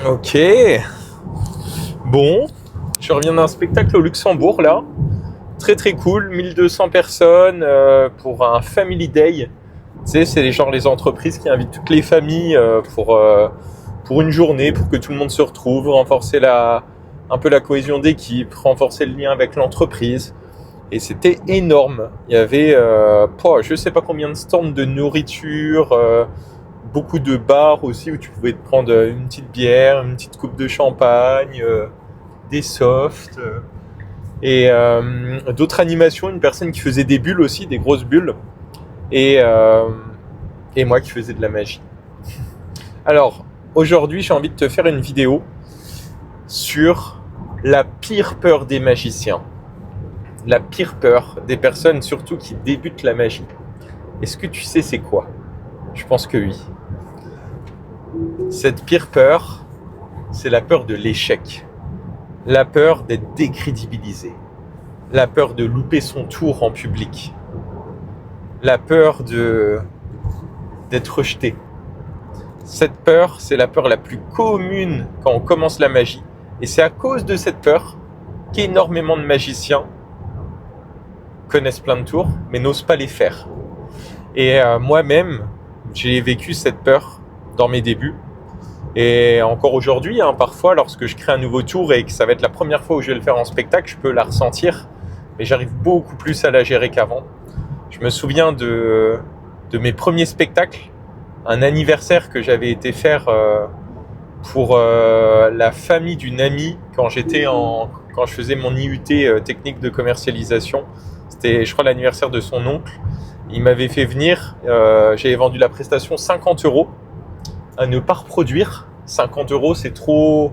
Ok. Bon, je reviens d'un spectacle au Luxembourg là. Très très cool, 1200 personnes pour un Family Day. Tu sais, c'est les entreprises qui invitent toutes les familles pour une journée, pour que tout le monde se retrouve, renforcer un peu la cohésion d'équipe, renforcer le lien avec l'entreprise. Et c'était énorme. Il y avait, je sais pas combien de stands de nourriture, beaucoup de bars aussi où tu pouvais te prendre une petite bière, une petite coupe de champagne, des softs et d'autres animations. Une personne qui faisait des bulles aussi, des grosses bulles, et, euh, et moi qui faisais de la magie. Alors, aujourd'hui, j'ai envie de te faire une vidéo sur la pire peur des magiciens. La pire peur des personnes, surtout qui débutent la magie. Est-ce que tu sais c'est quoi ? Je pense que oui. Cette pire peur, c'est la peur de l'échec. La peur d'être décrédibilisé. La peur de louper son tour en public. La peur d'être rejeté. Cette peur, c'est la peur la plus commune quand on commence la magie. Et c'est à cause de cette peur qu'énormément de magiciens connaissent plein de tours, mais n'osent pas les faire. Et moi-même, j'ai vécu cette peur dans mes débuts. Et encore aujourd'hui, parfois, lorsque je crée un nouveau tour et que ça va être la première fois où je vais le faire en spectacle, je peux la ressentir, mais j'arrive beaucoup plus à la gérer qu'avant. Je me souviens de mes premiers spectacles, un anniversaire que j'avais été faire pour la famille d'une amie quand je faisais mon IUT technique de commercialisation. C'était, je crois, l'anniversaire de son oncle. Il m'avait fait venir, j'avais vendu la prestation 50 € à ne pas reproduire. 50 €, c'est trop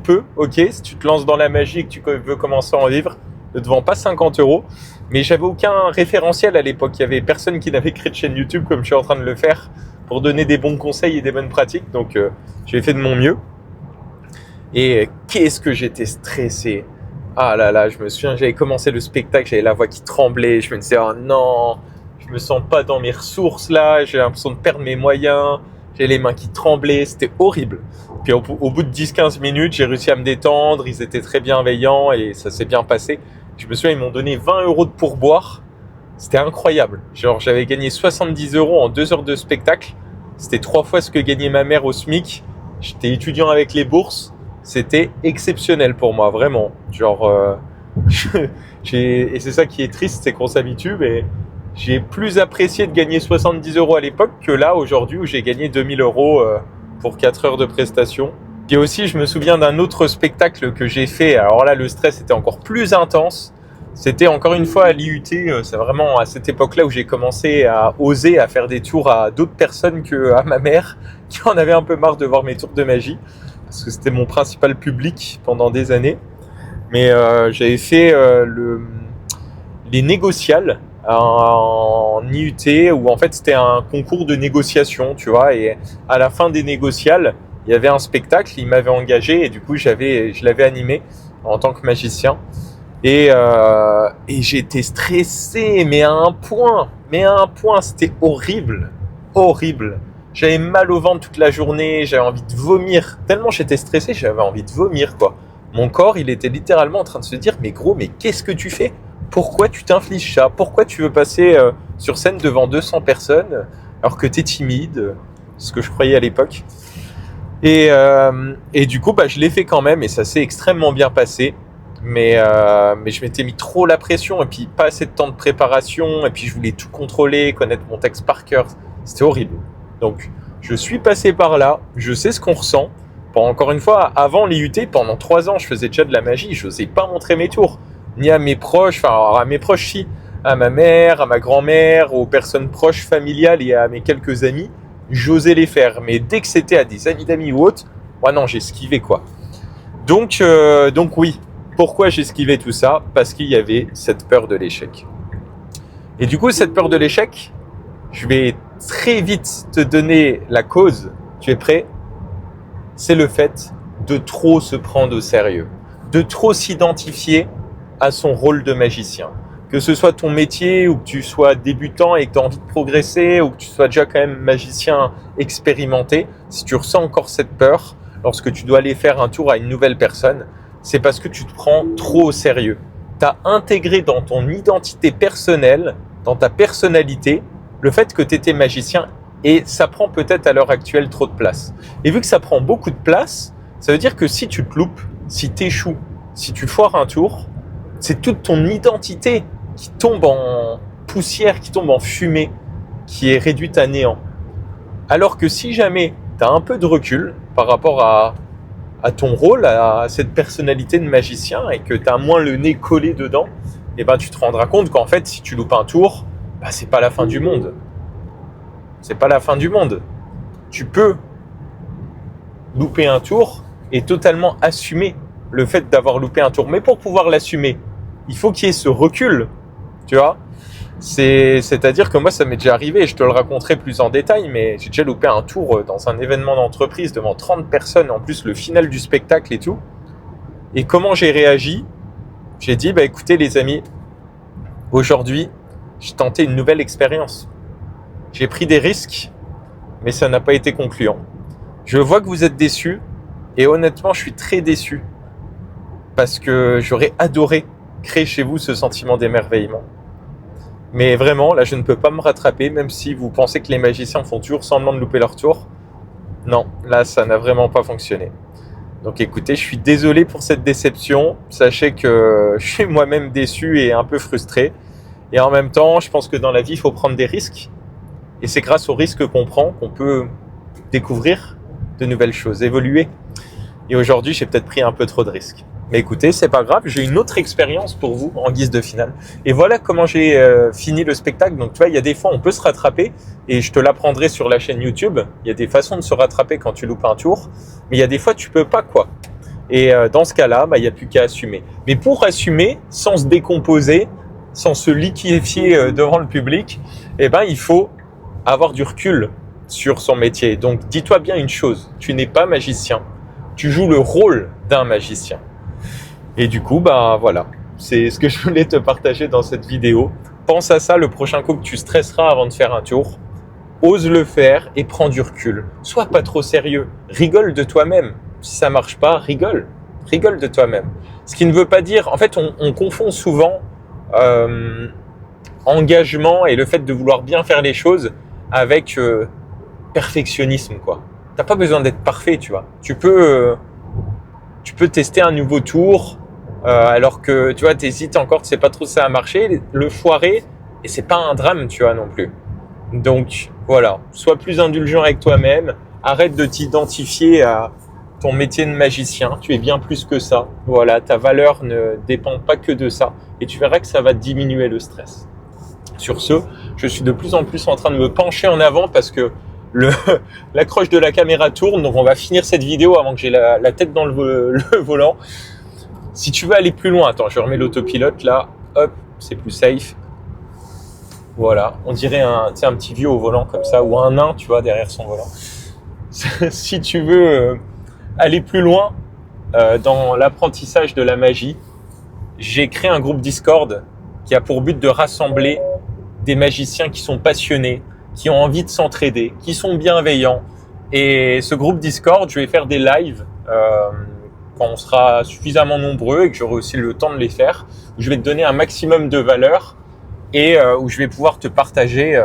peu, ok. Si tu te lances dans la magie et que tu veux commencer à en vivre, ne te vends pas 50 €. Mais j'avais aucun référentiel à l'époque. Il y avait personne qui n'avait créé de chaîne YouTube comme je suis en train de le faire pour donner des bons conseils et des bonnes pratiques. Donc, j'ai fait de mon mieux. Et qu'est-ce que j'étais stressé. Ah là là, je me souviens, j'avais commencé le spectacle, j'avais la voix qui tremblait. Je me disais, oh non, je me sens pas dans mes ressources là, j'ai l'impression de perdre mes moyens. J'ai les mains qui tremblaient, c'était horrible. Puis au bout de 10-15 minutes, j'ai réussi à me détendre, ils étaient très bienveillants et ça s'est bien passé. Je me souviens, ils m'ont donné 20 € de pourboire. C'était incroyable. Genre, j'avais gagné 70 € en 2 heures de spectacle. C'était 3 fois ce que gagnait ma mère au SMIC. J'étais étudiant avec les bourses. C'était exceptionnel pour moi, vraiment. Genre, et c'est ça qui est triste, c'est qu'on s'habitue, mais j'ai plus apprécié de gagner 70 € à l'époque que là, aujourd'hui, où j'ai gagné 2000 € pour 4 heures de prestation. Et aussi, je me souviens d'un autre spectacle que j'ai fait. Alors là, le stress était encore plus intense. C'était encore une fois à l'IUT. C'est vraiment à cette époque-là où j'ai commencé à oser, à faire des tours à d'autres personnes qu'à ma mère, qui en avait un peu marre de voir mes tours de magie. Parce que c'était mon principal public pendant des années. Mais j'avais fait les négociales en IUT où en fait c'était un concours de négociation, tu vois, et à la fin des négociales, il y avait un spectacle, il m'avait engagé et du coup je l'avais animé en tant que magicien et j'étais stressé mais à un point, c'était horrible. J'avais mal au ventre toute la journée, j'avais envie de vomir, tellement j'étais stressé, j'avais envie de vomir quoi. Mon corps, il était littéralement en train de se dire mais gros, mais qu'est-ce que tu fais ? Pourquoi tu t'infliges ça ? Pourquoi tu veux passer sur scène devant 200 personnes alors que t'es timide ? Ce que je croyais à l'époque. Et du coup, je l'ai fait quand même et ça s'est extrêmement bien passé. Mais je m'étais mis trop la pression et puis pas assez de temps de préparation et puis je voulais tout contrôler, connaître mon texte par cœur. C'était horrible. Donc, je suis passé par là. Je sais ce qu'on ressent. Encore une fois, avant l'IUT, pendant 3 ans, je faisais déjà de la magie. Je n'osais pas montrer mes tours. Ni à mes proches, à mes proches si, à ma mère, à ma grand-mère, aux personnes proches, familiales et à mes quelques amis, j'osais les faire. Mais dès que c'était à des amis d'amis ou autres, moi non, j'esquivais quoi. Donc oui, pourquoi j'esquivais tout ça ? Parce qu'il y avait cette peur de l'échec. Et du coup, cette peur de l'échec, je vais très vite te donner la cause. Tu es prêt ? C'est le fait de trop se prendre au sérieux, de trop s'identifier à son rôle de magicien. Que ce soit ton métier ou que tu sois débutant et que tu as envie de progresser ou que tu sois déjà quand même magicien expérimenté, si tu ressens encore cette peur, lorsque tu dois aller faire un tour à une nouvelle personne, c'est parce que tu te prends trop au sérieux. Tu as intégré dans ton identité personnelle, dans ta personnalité, le fait que tu étais magicien et ça prend peut-être à l'heure actuelle trop de place. Et vu que ça prend beaucoup de place, ça veut dire que si tu te loupes, si tu échoues, si tu foires un tour, c'est toute ton identité qui tombe en poussière, qui tombe en fumée, qui est réduite à néant. Alors que si jamais tu as un peu de recul par rapport à ton rôle, à cette personnalité de magicien et que tu as moins le nez collé dedans, et ben tu te rendras compte qu'en fait, si tu loupes un tour, c'est pas la fin du monde. C'est pas la fin du monde. Tu peux louper un tour et totalement assumer le fait d'avoir loupé un tour. Mais pour pouvoir l'assumer, il faut qu'il y ait ce recul, tu vois. C'est-à-dire que moi, ça m'est déjà arrivé, et je te le raconterai plus en détail, mais j'ai déjà loupé un tour dans un événement d'entreprise devant 30 personnes, en plus le final du spectacle et tout. Et comment j'ai réagi? J'ai dit, écoutez les amis, aujourd'hui, j'ai tenté une nouvelle expérience. J'ai pris des risques, mais ça n'a pas été concluant. Je vois que vous êtes déçus, et honnêtement, je suis très déçu, parce que j'aurais adoré créer chez vous ce sentiment d'émerveillement. Mais vraiment, là, je ne peux pas me rattraper, même si vous pensez que les magiciens font toujours semblant de louper leur tour. Non, là, ça n'a vraiment pas fonctionné. Donc écoutez, je suis désolé pour cette déception. Sachez que je suis moi-même déçu et un peu frustré. Et en même temps, je pense que dans la vie, il faut prendre des risques. Et c'est grâce aux risques qu'on prend qu'on peut découvrir de nouvelles choses, évoluer. Et aujourd'hui, j'ai peut-être pris un peu trop de risques. Mais écoutez, c'est pas grave, j'ai une autre expérience pour vous en guise de finale. Et voilà comment j'ai fini le spectacle. Donc tu vois, il y a des fois on peut se rattraper et je te l'apprendrai sur la chaîne YouTube. Il y a des façons de se rattraper quand tu loupes un tour, mais il y a des fois tu peux pas quoi. Et dans ce cas-là, il n'y a plus qu'à assumer. Mais pour assumer, sans se décomposer, sans se liquéfier devant le public, il faut avoir du recul sur son métier. Donc dis-toi bien une chose, tu n'es pas magicien, tu joues le rôle d'un magicien. Et du coup, voilà, c'est ce que je voulais te partager dans cette vidéo. Pense à ça le prochain coup que tu stresseras avant de faire un tour. Ose le faire et prends du recul. Sois pas trop sérieux. Rigole de toi-même. Si ça marche pas, rigole. Rigole de toi-même. Ce qui ne veut pas dire... En fait, on confond souvent engagement et le fait de vouloir bien faire les choses avec perfectionnisme, quoi. T'as pas besoin d'être parfait, tu vois. Tu peux tester un nouveau tour alors que tu vois t'hésites encore, tu sais pas trop si ça a marché, le foirer et c'est pas un drame, tu vois non plus. Donc voilà, sois plus indulgent avec toi-même, arrête de t'identifier à ton métier de magicien, tu es bien plus que ça. Voilà, ta valeur ne dépend pas que de ça et tu verras que ça va diminuer le stress. Sur ce, je suis de plus en plus en train de me pencher en avant parce que l'accroche de la caméra tourne, donc on va finir cette vidéo avant que j'ai la tête dans le volant. Si tu veux aller plus loin, attends, je remets l'autopilote là, hop, c'est plus safe. Voilà, on dirait un petit vieux au volant comme ça, ou un nain, tu vois, derrière son volant. Si tu veux aller plus loin dans l'apprentissage de la magie, j'ai créé un groupe Discord qui a pour but de rassembler des magiciens qui sont passionnés, qui ont envie de s'entraider, qui sont bienveillants. Et ce groupe Discord, je vais faire des lives quand on sera suffisamment nombreux et que j'aurai aussi le temps de les faire, où je vais te donner un maximum de valeur et où je vais pouvoir te partager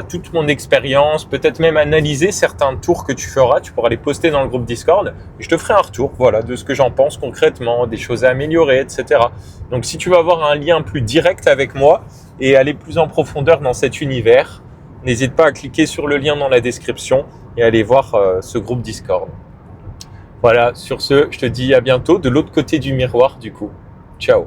toute mon expérience, peut-être même analyser certains tours que tu feras. Tu pourras les poster dans le groupe Discord et je te ferai un retour, voilà, de ce que j'en pense concrètement, des choses à améliorer, etc. Donc si tu veux avoir un lien plus direct avec moi et aller plus en profondeur dans cet univers, n'hésite pas à cliquer sur le lien dans la description et aller voir ce groupe Discord. Voilà, sur ce, je te dis à bientôt de l'autre côté du miroir du coup. Ciao.